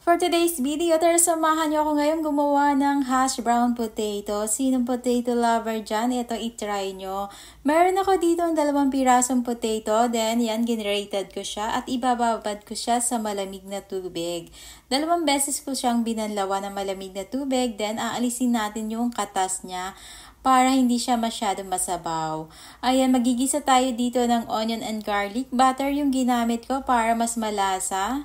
For today's video, tara samahan niyo ako ngayon gumawa ng hash brown potato. Sinong potato lover dyan? Ito, itry nyo. Meron ako dito ang 2 pirasong potato. Then, yan, generated ko siya. At ibababad ko siya sa malamig na tubig. 2 beses ko siyang binanlawan ng malamig na tubig. Then, aalisin natin yung katas niya para hindi siya masyadong masabaw. Ayan, magigisa tayo dito ng onion and garlic. Butter yung ginamit ko para mas malasa.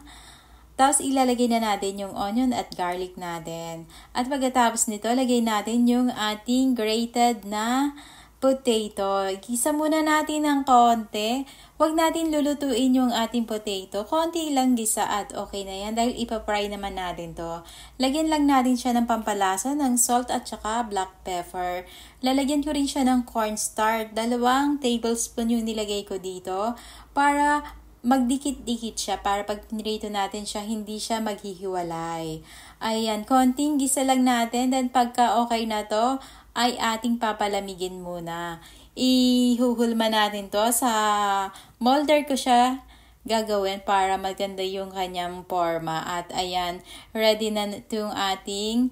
Tapos, ilalagay na natin yung onion at garlic natin. At pagkatapos nito, lagay natin yung ating grated na potato. Gisa muna natin ng konti. Huwag natin lulutuin yung ating potato. Konti lang gisa at okay na yan dahil ipapry naman natin to. Lagyan lang natin siya ng pampalasa ng salt at saka black pepper. Lalagyan ko rin siya ng cornstarch. 2 tablespoon yung nilagay ko dito para magdikit-dikit siya para pag pinrito natin siya, hindi siya maghihiwalay. Ayan, konting gisa lang natin. Then pagka okay na to, ay ating papalamigin muna. Ihuhulma natin to sa molder ko siya gagawin para maganda yung kanyang forma. At ayan, ready na itong ating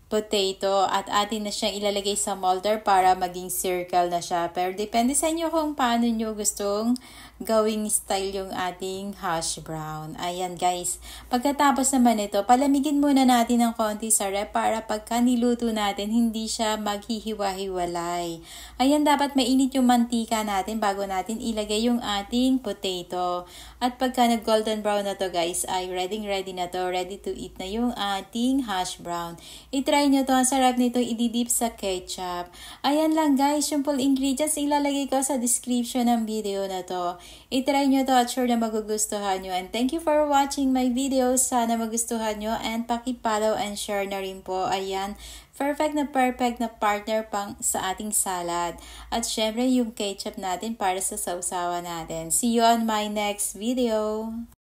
potato at atin na siyang ilalagay sa molder para maging circle na siya. Pero depende sa inyo kung paano nyo gustong gawing style yung ating hash brown. Ayan guys. Pagkatapos naman ito, palamigin muna natin ng konti sa ref para pagka niluto natin, hindi siya maghihiwa-hiwalay. Ayan, dapat mainit yung mantika natin bago natin ilagay yung ating potato. At pagka nag-golden brown na to guys, ay ready na to. Ready to eat na yung ating hash brown. I-try nyo to. Ang sarap nito ididip sa ketchup. Ayan lang guys, yung full ingredients ilalagay ko sa description ng video na to. I-try nyo to at sure na magugustuhan nyo. And thank you for watching my videos. Sana magustuhan nyo and paki-follow and share na rin po. Ayan, perfect na partner pang sa ating salad. At syempre yung ketchup natin para sa sausawan natin. See you on my next video.